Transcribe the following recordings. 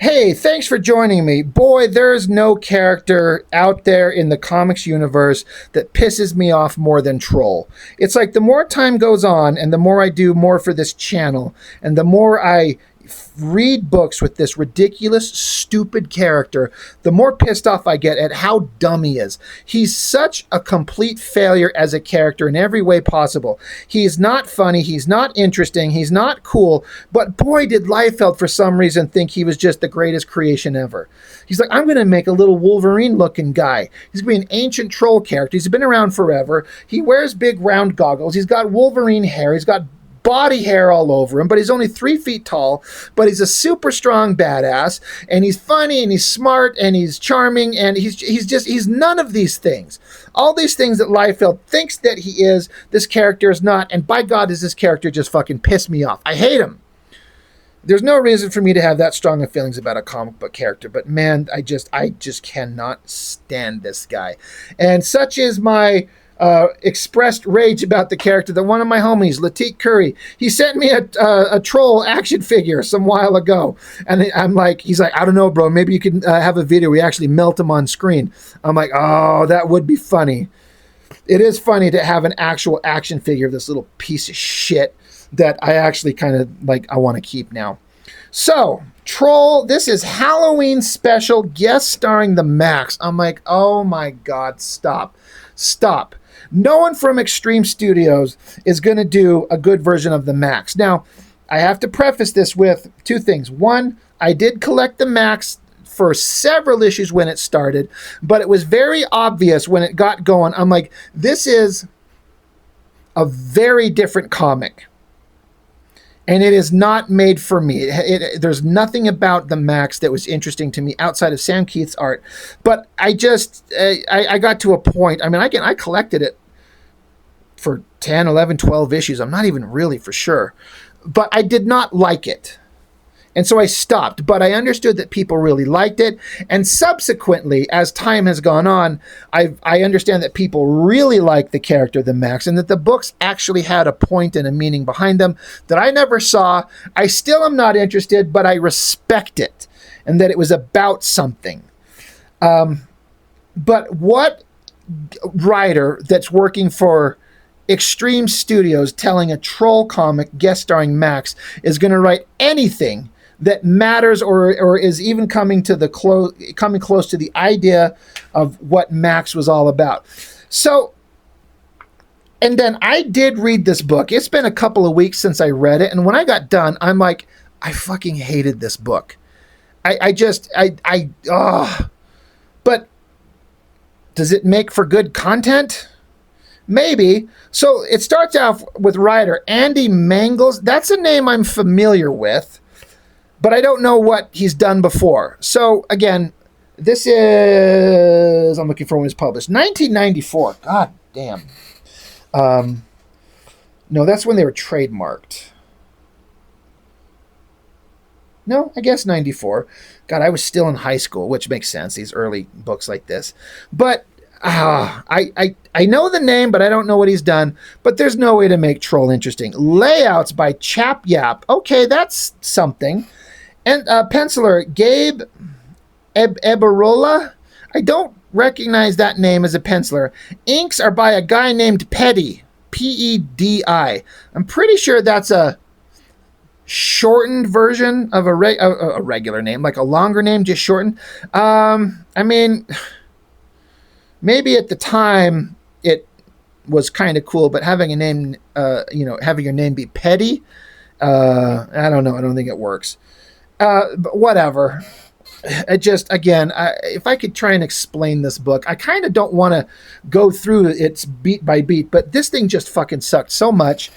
Hey, thanks for joining me. Boy, there's no character out there in the comics universe that pisses me off more than Troll. It's like the more time goes on and the more I do more for this channel and the more I read books with this ridiculous, stupid character, the more pissed off I get at how dumb he is. He's such a complete failure as a character in every way possible. He's not funny, he's not interesting, he's not cool, but boy, did Liefeld for some reason think he was just the greatest creation ever. He's like, I'm going to make a little Wolverine looking guy. He's going to be an ancient troll character. He's been around forever. He wears big round goggles. He's got Wolverine hair. He's got body hair all over him, but he's only 3 feet tall, but he's a super strong badass, and he's funny, and he's smart, and he's charming, and he's none of these things. All these things that Liefeld thinks that he is, this character is not, and by God, does this character just fucking piss me off. I hate him. There's no reason for me to have that strong of feelings about a comic book character, but man, I just cannot stand this guy. And such is my expressed rage about the character that one of my homies, Latik Curry, he sent me a troll action figure some while ago, and I'm like, he's like, I don't know, bro, maybe you can have a video where you actually melt him on screen. I'm like, oh, that would be funny. It is funny to have an actual action figure of this little piece of shit that I actually kind of like, I want to keep now. So, Troll, this is Halloween special, guest starring the Max. I'm like, oh my God, stop. No one from Extreme Studios is going to do a good version of the Max. Now, I have to preface this with two things. One, I did collect the Max for several issues when it started, but it was very obvious when it got going. I'm like, this is a very different comic. And it is not made for me. There's nothing about the Max that was interesting to me outside of Sam Keith's art. But I got to a point. I mean, I collected it for 10, 11, 12 issues. I'm not even really for sure. But I did not like it. And so I stopped, but I understood that people really liked it. And subsequently, as time has gone on, I understand that people really like the character, the Max, and that the books actually had a point and a meaning behind them that I never saw. I still am not interested, but I respect it, and that it was about something. But what writer that's working for Extreme Studios telling a troll comic guest starring Max is going to write anything that matters or is even coming close to the idea of what Max was all about? So, and then I did read this book. It's been a couple of weeks since I read it, and when I got done, I'm like, I fucking hated this book. But does it make for good content? Maybe. So it starts off with writer Andy Mangels. That's a name I'm familiar with, but I don't know what he's done before. So again, this is, I'm looking for when it was published, 1994. God damn. No, that's when they were trademarked. No, I guess 94. God, I was still in high school, which makes sense, these early books like this. But I know the name, but I don't know what he's done. But there's no way to make Troll interesting. Layouts by Chap Yap. Okay, that's something. And penciler Gabe Eberola. I don't recognize that name as a penciler. Inks are by a guy named Petty. P-E-D-I. I'm pretty sure that's a shortened version of a regular name, like a longer name, just shortened. I mean, maybe at the time it was kind of cool, but having a name, having your name be Petty, I don't know. I don't think it works. But whatever. It just, again, if I could try and explain this book, I kind of don't want to go through its beat by beat, but this thing just fucking sucked so much.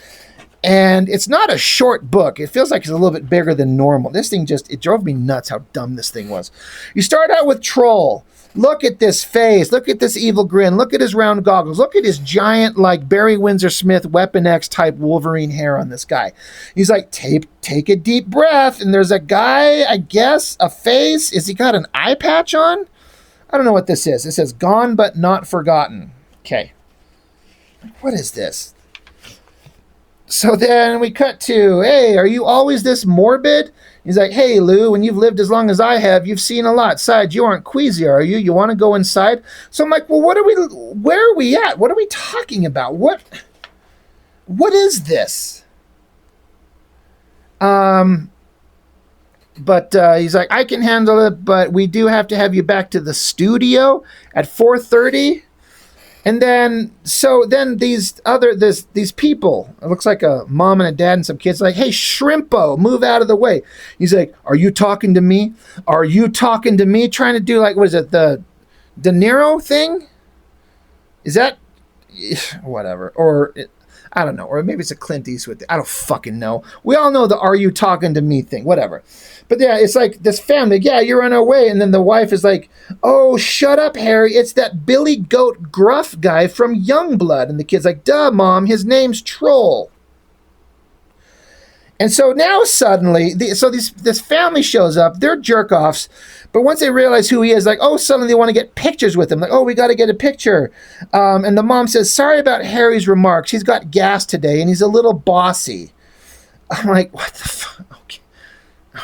And it's not a short book. It feels like it's a little bit bigger than normal. This thing it drove me nuts how dumb this thing was. You start out with Troll. Look at this face. Look at this evil grin. Look at his round goggles. Look at his giant, like Barry Windsor Smith, Weapon X type Wolverine hair on this guy. He's like, take a deep breath. And there's a guy, I guess, a face. Is he got an eye patch on? I don't know what this is. It says gone but not forgotten. Okay. What is this? So then we cut to, hey, are you always this morbid? He's like, hey, Lou, when you've lived as long as I have, you've seen a lot. Besides, you aren't queasy, are you? You want to go inside? So I'm like, well, where are we at? What are we talking about? What is this? But he's like, I can handle it, but we do have to have you back to the studio at 4:30. And then, these people, it looks like a mom and a dad and some kids, like, hey, Shrimpo, move out of the way. He's like, are you talking to me? Are you talking to me? Trying to do, like, what is it, the De Niro thing? Is that, whatever. Or, I don't know. Or maybe it's a Clint Eastwood thing. I don't fucking know. We all know the are you talking to me thing, whatever. But yeah, it's like this family, yeah, you're on our way. And then the wife is like, oh, shut up, Harry. It's that Billy Goat Gruff guy from Youngblood. And the kid's like, duh, Mom, his name's Troll. And so now suddenly, this family shows up. They're jerk-offs. But once they realize who he is, like, oh, suddenly they want to get pictures with him. Like, oh, we got to get a picture. And the mom says, sorry about Harry's remarks. He's got gas today, and he's a little bossy. I'm like, what the fuck?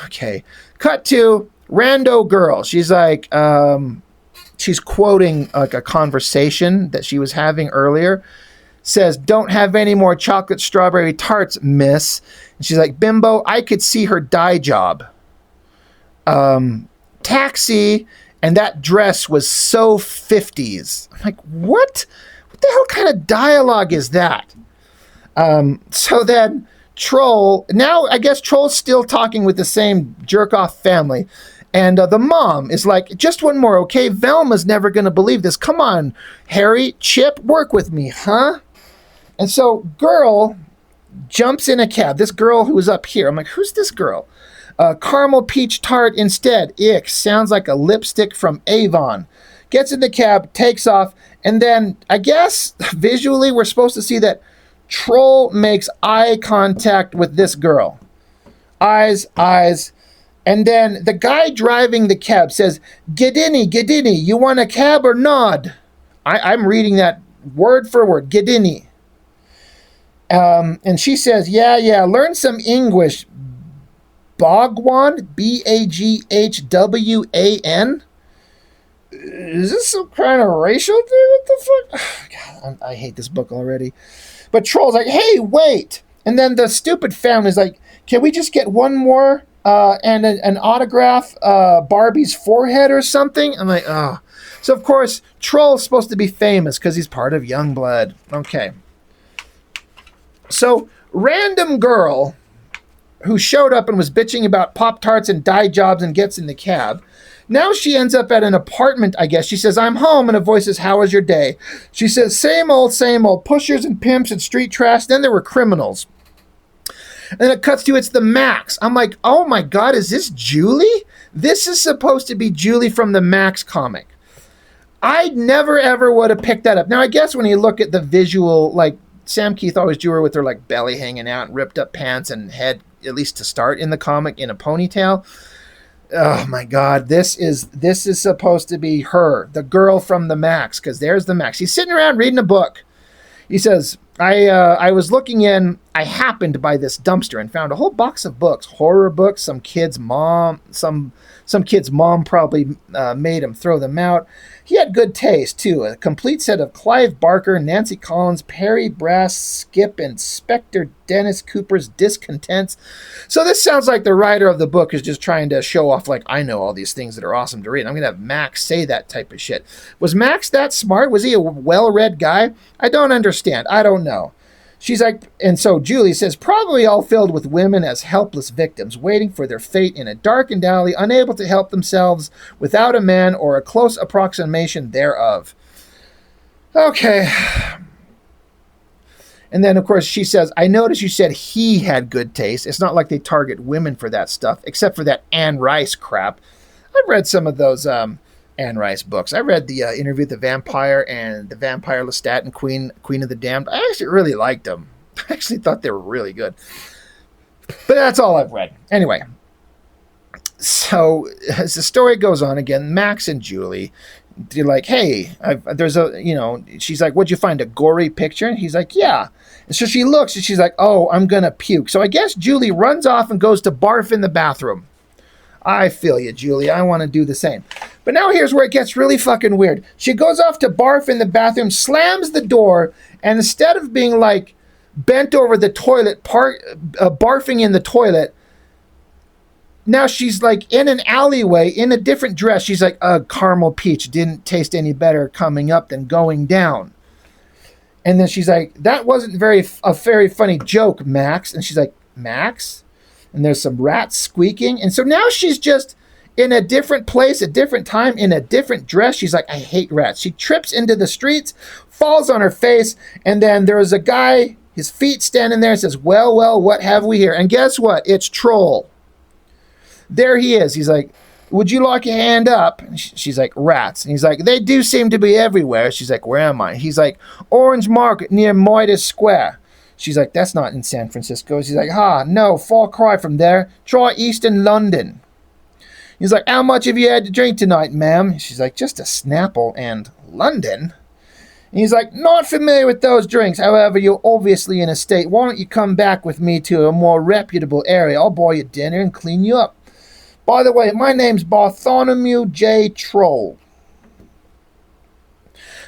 Okay. Cut to rando girl. She's like, she's quoting like a conversation that she was having earlier. Says, don't have any more chocolate strawberry tarts, miss. And she's like, bimbo, I could see her dye job. Taxi, and that dress was so 50s. I'm like, what? What the hell kind of dialogue is that? So then Troll, now I guess Troll's still talking with the same jerk-off family. And the mom is like, just one more, okay? Velma's never going to believe this. Come on, Harry, Chip, work with me, huh? And so girl jumps in a cab. This girl who was up here. I'm like, who's this girl? Caramel peach tart instead. Ick. Sounds like a lipstick from Avon. Gets in the cab, takes off, and then I guess visually we're supposed to see that Troll makes eye contact with this girl. Eyes. And then the guy driving the cab says, Gedini, you want a cab or nod? I'm reading that word for word. Gedini. And she says, yeah, learn some English. Bhagwan, Baghwan. Is this some kind of racial thing? What the fuck? God, I hate this book already. But Troll's like, hey, wait. And then the stupid family's like, can we just get one more and an autograph Barbie's forehead or something? I'm like, oh. So, of course, Troll's supposed to be famous because he's part of Youngblood. Okay. So, random girl who showed up and was bitching about Pop-Tarts and dye jobs and gets in the cab. Now she ends up at an apartment, I guess. She says, I'm home, and a voice says, how was your day? She says, same old, pushers and pimps and street trash. Then there were criminals. And then it cuts to, it's the Max. I'm like, oh my God, is this Julie? This is supposed to be Julie from the Max comic. I never ever would have picked that up. Now, I guess when you look at the visual, like, Sam Keith always drew her with her, like, belly hanging out and ripped up pants and head, at least to start in the comic, in a ponytail. Oh my God, this is supposed to be her, the girl from the Max, because there's the Max. He's sitting around reading a book. He says, I was looking in, I happened by this dumpster and found a whole box of books, horror books, some kid's mom probably made him throw them out. He had good taste, too. A complete set of Clive Barker, Nancy Collins, Perry Brass, Skip, and Spectre Dennis Cooper's Discontents. So this sounds like the writer of the book is just trying to show off, like, I know all these things that are awesome to read. I'm going to have Max say that type of shit. Was Max that smart? Was he a well-read guy? I don't understand. I don't know. She's like, and so Julie says, probably all filled with women as helpless victims, waiting for their fate in a darkened alley, unable to help themselves without a man or a close approximation thereof. Okay. And then, of course, she says, I noticed you said he had good taste. It's not like they target women for that stuff, except for that Anne Rice crap. I've read some of those Anne Rice books. I read the Interview with the Vampire and the Vampire Lestat and Queen of the Damned. I actually really liked them. I actually thought they were really good. But that's all I've read. Anyway, so as the story goes on again, Max and Julie, You're like, hey, there's a, she's like, what'd you find, a gory picture? And he's like, yeah. And so she looks and she's like, oh, I'm gonna puke. So I guess Julie runs off and goes to barf in the bathroom. I feel you, Julie. I want to do the same. But now here's where it gets really fucking weird. She goes off to barf in the bathroom, slams the door, and instead of being like bent over the toilet, barfing in the toilet, now she's like in an alleyway in a different dress. She's like, caramel peach didn't taste any better coming up than going down. And then she's like, that wasn't a very funny joke, Max. And she's like, Max? And there's some rats squeaking. And so now she's just in a different place, a different time, in a different dress. She's like, I hate rats. She trips into the streets, falls on her face, and then there's a guy, his feet standing there, and says, well, what have we here? And guess what? It's Troll. There he is. He's like, would you like your hand up? And she's like, rats. And he's like, they do seem to be everywhere. She's like, where am I? He's like, Orange Market near Midas Square. She's like, that's not in San Francisco. He's like, no, far cry from there. Try Eastern London. He's like, how much have you had to drink tonight, ma'am? She's like, just a Snapple. And London? And he's like, not familiar with those drinks. However, you're obviously in a state. Why don't you come back with me to a more reputable area? I'll buy you dinner and clean you up. By the way, my name's Bartholomew J. Troll.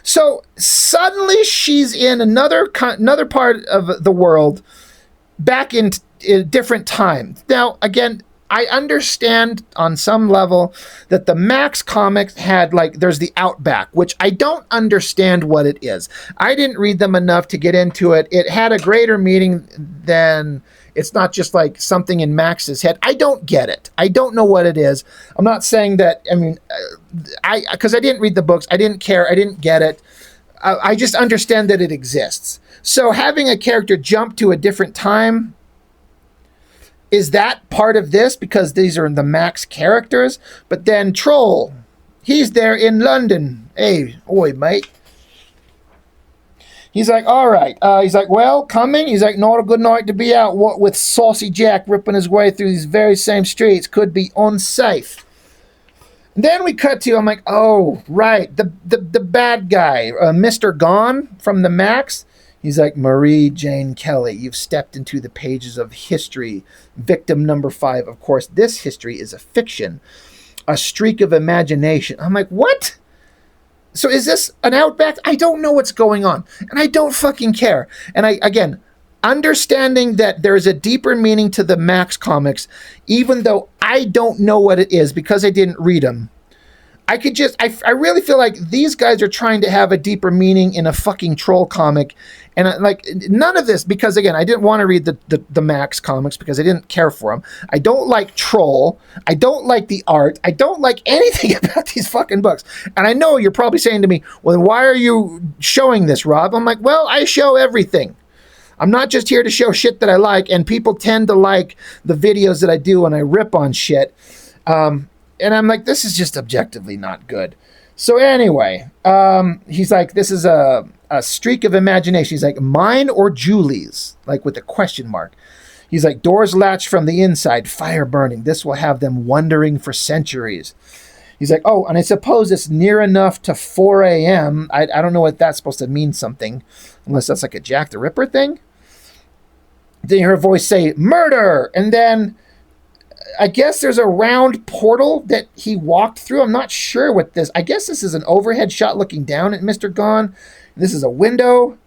So suddenly she's in another part of the world, back in a different time. Now, again, I understand on some level that the Max comics had, like, there's the Outback, which I don't understand what it is. I didn't read them enough to get into it. It had a greater meaning than, it's not just like something in Max's head. I don't get it. I don't know what it is. I'm not saying that, because I didn't read the books. I didn't care. I didn't get it. I just understand that it exists. So having a character jump to a different time, is that part of this? Because these are the Max characters. But then Troll, he's there in London. Hey, oi, mate. He's like, all right. He's like, well, coming? He's like, not a good night to be out. What with Saucy Jack ripping his way through these very same streets could be unsafe. And then we cut to, I'm like, oh, right. The bad guy, Mr. Gone from the Max. He's like, Marie Jane Kelly, you've stepped into the pages of history. Victim number 5. Of course, this history is a fiction. A streak of imagination. I'm like, what? So is this an Outback? I don't know what's going on. And I don't fucking care. And again, understanding that there's a deeper meaning to the Max comics, even though I don't know what it is because I didn't read them. I really feel like these guys are trying to have a deeper meaning in a fucking Troll comic. And none of this, because again, I didn't want to read the Max comics because I didn't care for them. I don't like Troll. I don't like the art. I don't like anything about these fucking books. And I know you're probably saying to me, well, then why are you showing this, Rob? I'm like, well, I show everything. I'm not just here to show shit that I like, and people tend to like the videos that I do when I rip on shit. And I'm like, this is just objectively not good. So anyway, he's like, this is a streak of imagination. He's like, mine or Julie's? Like with a question mark. He's like, doors latched from the inside, fire burning. This will have them wondering for centuries. He's like, oh, and I suppose it's near enough to 4 a.m. I don't know what that's supposed to mean something, unless that's like a Jack the Ripper thing. Then you hear a voice say, murder! And then I guess there's a round portal that he walked through. I'm not sure what this... I guess this is an overhead shot looking down at Mr. Gone. This is a window.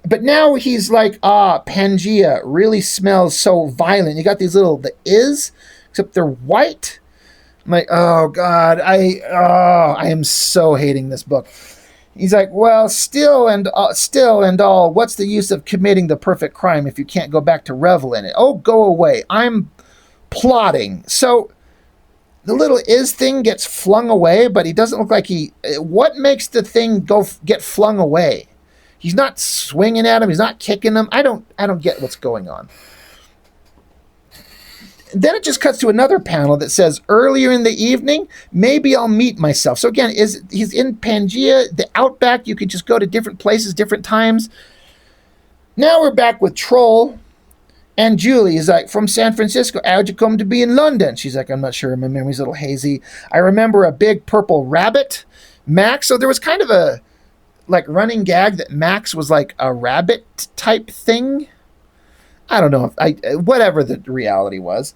But now he's like, Pangea really smells so violent. You got these the except they're white. I'm like, oh, God. I am so hating this book. He's like, well, still and all, what's the use of committing the perfect crime if you can't go back to revel in it? Oh, go away. I'm plotting. So the little thing gets flung away, but he doesn't look like what makes the thing get flung away? He's not swinging at him. He's not kicking him. I don't get what's going on. Then it just cuts to another panel that says, earlier in the evening, maybe I'll meet myself. So again, he's in Pangea, the Outback. You could just go to different places, different times. Now we're back with Troll. And Julie is like, from San Francisco, how'd you come to be in London? She's like, I'm not sure. My memory's a little hazy. I remember a big purple rabbit, Max. So there was kind of a like running gag that Max was like a rabbit type thing. I don't know if whatever the reality was.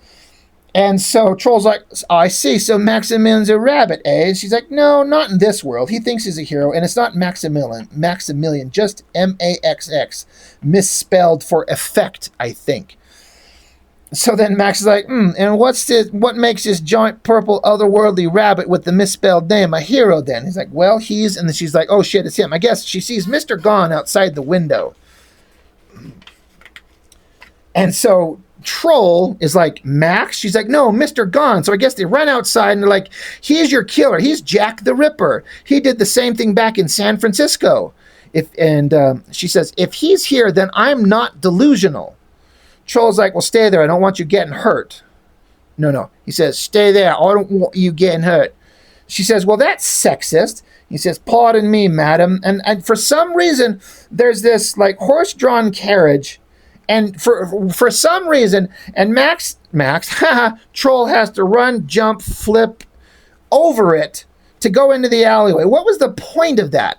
And so Troll's like, oh, I see. So Maximilian's a rabbit, eh? And she's like, no, not in this world. He thinks he's a hero, and it's not Maximilian, just Maxx, misspelled for effect, I think. So then Max is like, and what makes this giant purple otherworldly rabbit with the misspelled name a hero then? He's like, well, and then she's like, oh shit, it's him. I guess she sees Mr. Gone outside the window. And so Troll is like, Max? She's like, no, Mr. Gone. So I guess they run outside and they're like, he's your killer. He's Jack the Ripper. He did the same thing back in San Francisco. She says, if he's here, then I'm not delusional. Troll's like, well, stay there. I don't want you getting hurt. No. He says, stay there. I don't want you getting hurt. She says, well, that's sexist. He says, pardon me, madam. And for some reason, there's this like horse-drawn carriage. And for some reason, and Max, Troll has to run, jump, flip over it to go into the alleyway. What was the point of that?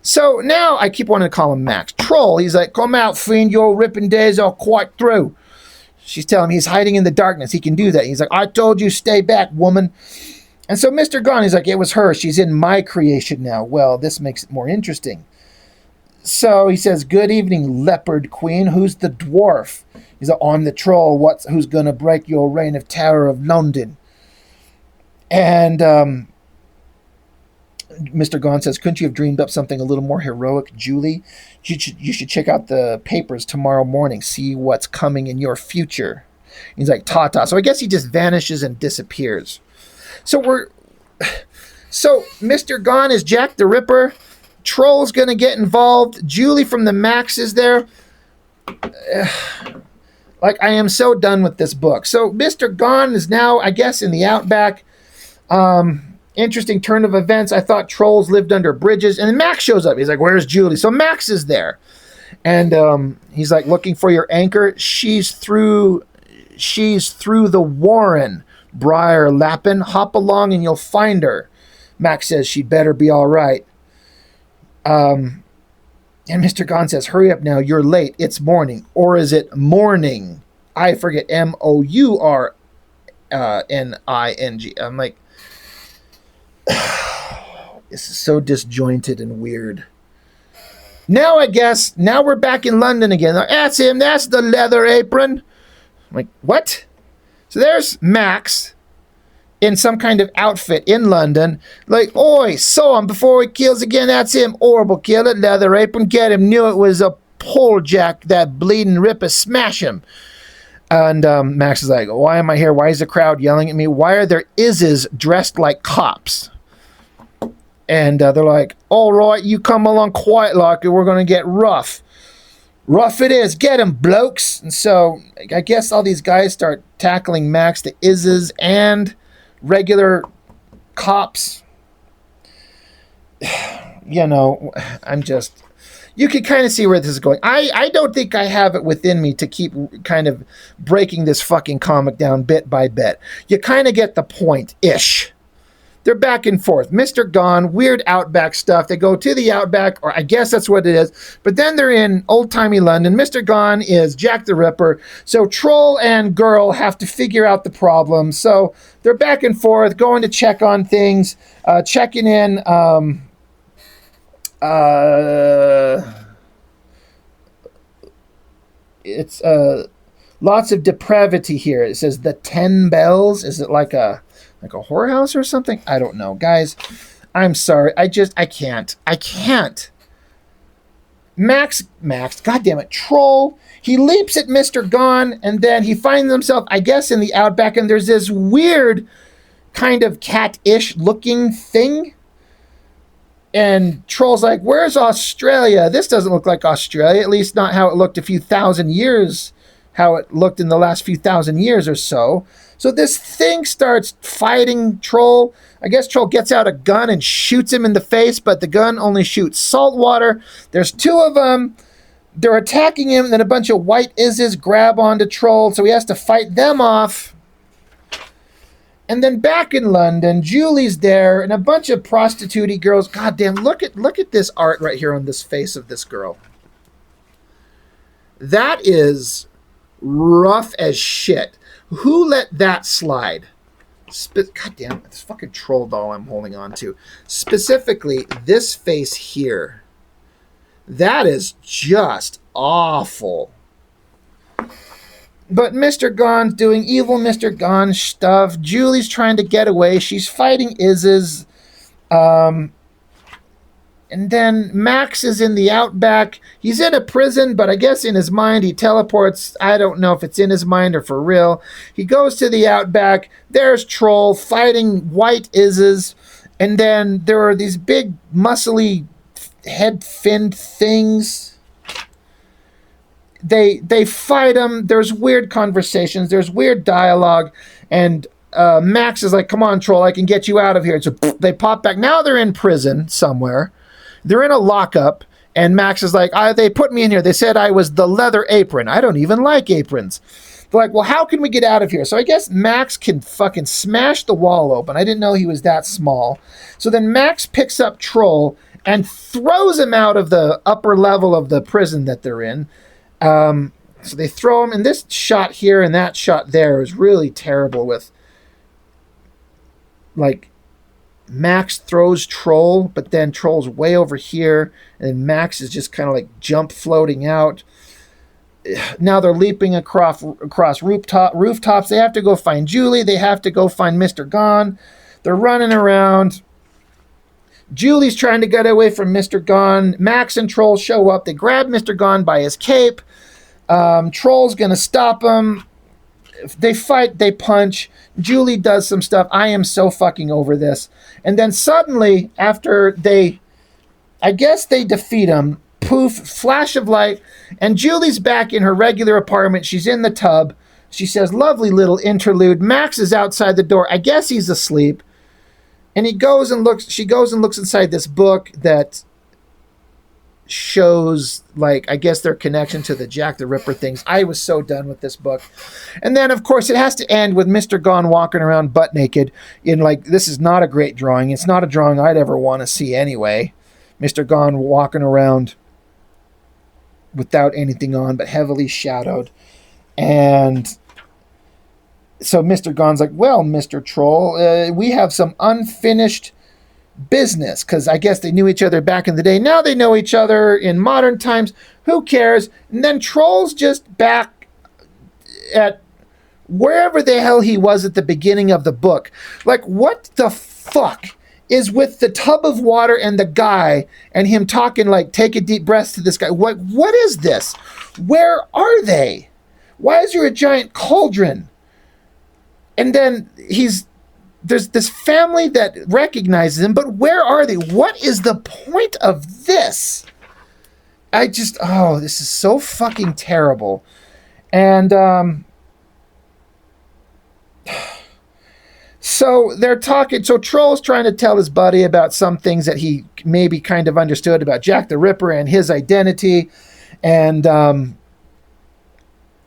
So now I keep wanting to call him Max. Troll, he's like, come out, fiend, your ripping days are quite through. She's telling him he's hiding in the darkness. He can do that. He's like, I told you, stay back, woman. And so Mr. Gone, he's like, it was her. She's in my creation now. Well, this makes it more interesting. So he says, good evening, leopard queen. Who's the dwarf? He's like, I'm the troll. Who's going to break your reign of terror of London? And Mr. Gone says, couldn't you have dreamed up something a little more heroic, Julie? You should check out the papers tomorrow morning, see what's coming in your future. He's like, ta-ta. So I guess he just vanishes and disappears. So Mr. Gone is Jack the Ripper. Troll's going to get involved. Julie from the Max is there. Like, I am so done with this book. So Mr. Gone is now, I guess, in the outback. Interesting turn of events. I thought trolls lived under bridges. And then Max shows up. He's like, where's Julie? So Max is there. And he's like, looking for your anchor. She's through the Warren, Briar Lappin. Hop along and you'll find her. Max says she'd better be all right. And Mr. Gone says, hurry up now, you're late. It's morning. Or is it morning? I forget. Mourning. I'm like, this is so disjointed and weird. Now we're back in London again. That's him. That's the leather apron. I'm like, what? So there's Max in some kind of outfit in London. Like, oi, saw him before he kills again. That's him. Horrible killer, leather apron. Get him. Knew it was a pole jack, that bleeding ripper. Smash him. And Max is like, why am I here? Why is the crowd yelling at me? Why are there Izzes dressed like cops? And they're like, all right, you come along quiet like it. We're going to get rough. Rough it is. Get him, blokes. And so I guess all these guys start tackling Max, the Izzes, and regular cops. You know, you can kind of see where this is going. I don't think I have it within me to keep kind of breaking this fucking comic down bit by bit. You kind of get the point-ish. They're back and forth. Mr. Gone, weird outback stuff. They go to the outback, or I guess that's what it is. But then they're in old-timey London. Mr. Gone is Jack the Ripper. So Troll and Girl have to figure out the problem. So they're back and forth, going to check on things, checking in. It's lots of depravity here. It says the 10 Bells. Is it like a whorehouse or something? I don't know, guys. I'm sorry. I can't. Max, God damn it, Troll. He leaps at Mr. Gone, and then he finds himself, I guess, in the outback, and there's this weird kind of cat-ish looking thing. And Troll's like, where's Australia? This doesn't look like Australia, at least not how it looked how it looked in the last few thousand years or so. So this thing starts fighting Troll. I guess Troll gets out a gun and shoots him in the face, but the gun only shoots salt water. There's two of them. They're attacking him, and then a bunch of white Izzes grab onto Troll, so he has to fight them off. And then back in London, Julie's there, and a bunch of prostitute girls. God damn, look at this art right here on this face of this girl. That is rough as shit. Who let that slide? God damn, this fucking troll doll I'm holding on to. Specifically, this face here. That is just awful. But Mr. Gone's doing evil Mr. Gone stuff. Julie's trying to get away. She's fighting Izzes. And then Max is in the outback. He's in a prison, but I guess in his mind he teleports. I don't know if it's in his mind or for real. He goes to the outback. There's Troll fighting white Izzes. And then there are these big, muscly, head-finned things. They fight him. There's weird conversations. There's weird dialogue. And Max is like, come on, Troll, I can get you out of here. So they pop back. Now they're in prison somewhere. They're in a lockup. And Max is like, they put me in here. They said I was the leather apron. I don't even like aprons. They're like, well, how can we get out of here? So I guess Max can fucking smash the wall open. I didn't know he was that small. So then Max picks up Troll and throws him out of the upper level of the prison that they're in. So they throw him, and this shot here and that shot there is really terrible with, like, Max throws Troll, but then Troll's way over here, and Max is just kind of like jump floating out. Now they're leaping across rooftops. They have to go find Julie. They have to go find Mr. Gone. They're running around. Julie's trying to get away from Mr. Gone. Max and Troll show up. They grab Mr. Gone by his cape. Troll's going to stop him. They fight. They punch. Julie does some stuff. I am so fucking over this. And then suddenly, after I guess they defeat him, poof, flash of light, and Julie's back in her regular apartment. She's in the tub. She says, lovely little interlude. Max is outside the door. I guess he's asleep. And she goes and looks inside this book that shows, like, I guess their connection to the Jack the Ripper things. I was so done with this book. And then, of course, it has to end with Mr. Gone walking around butt naked in, like, this is not a great drawing. It's not a drawing I'd ever want to see anyway. Mr. Gone walking around without anything on, but heavily shadowed. And so Mr. Gone's like, well, Mr. Troll, we have some unfinished business, because I guess they knew each other back in the day. Now they know each other in modern times. Who cares? And then Troll's just back at wherever the hell he was at the beginning of the book. Like, what the fuck is with the tub of water and the guy and him talking like, take a deep breath to this guy? What is this? Where are they? Why is there a giant cauldron? And then there's this family that recognizes him, but where are they? What is the point of this? This is so fucking terrible. And, so they're talking, so Troll's trying to tell his buddy about some things that he maybe kind of understood about Jack the Ripper and his identity. And,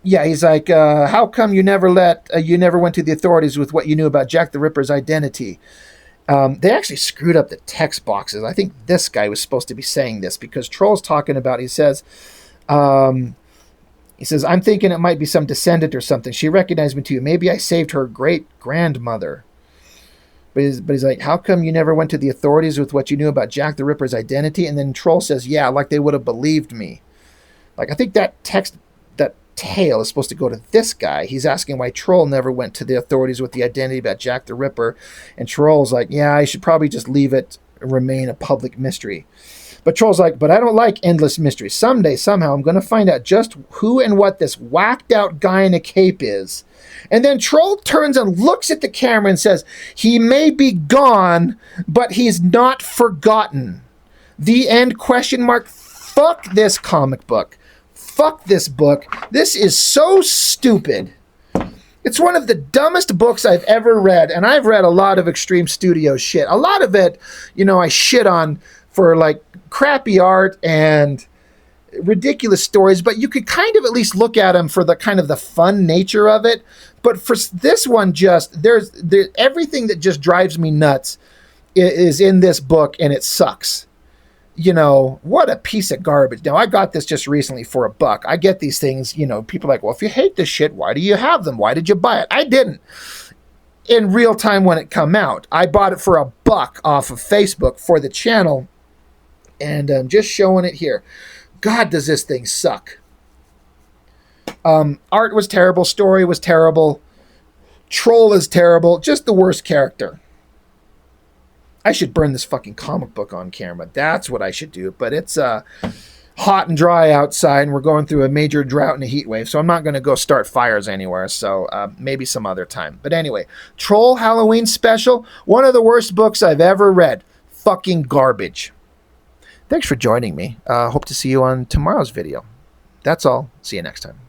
yeah, he's like, how come you never went to the authorities with what you knew about Jack the Ripper's identity? They actually screwed up the text boxes. I think this guy was supposed to be saying this, because Troll's talking about, he says, I'm thinking it might be some descendant or something. She recognized me too. Maybe I saved her great-grandmother. But he's like, how come you never went to the authorities with what you knew about Jack the Ripper's identity? And then Troll says, yeah, like they would have believed me. Like, I think that tale is supposed to go to this guy. He's asking why Troll never went to the authorities with the identity about Jack the Ripper. And Troll's like, yeah, I should probably just leave it remain a public mystery. But Troll's like, but I don't like endless mysteries. Someday, somehow, I'm going to find out just who and what this whacked out guy in a cape is. And then Troll turns and looks at the camera and says, he may be gone, but he's not forgotten. The end, question mark. Fuck this comic book. Fuck this book. This is so stupid. It's one of the dumbest books I've ever read, and I've read a lot of Extreme Studios shit. A lot of it, I shit on for, like, crappy art and ridiculous stories, but you could kind of at least look at them for the kind of the fun nature of it. But for this one, just there's everything that just drives me nuts is in this book, and it sucks. You know, what a piece of garbage. Now, I got this just recently for $1. I get these things, you know, people are like, well, if you hate this shit, why do you have them? Why did you buy it? I didn't. In real time when it come out, I bought it for $1 off of Facebook for the channel, and I'm just showing it here. God, does this thing suck. Art was terrible. Story was terrible. Troll is terrible. Just the worst character. I should burn this fucking comic book on camera. That's what I should do. But it's hot and dry outside, and we're going through a major drought and a heat wave, so I'm not going to go start fires anywhere. So maybe some other time. But anyway, Troll Halloween Special, one of the worst books I've ever read. Fucking garbage. Thanks for joining me. Hope to see you on tomorrow's video. That's all. See you next time.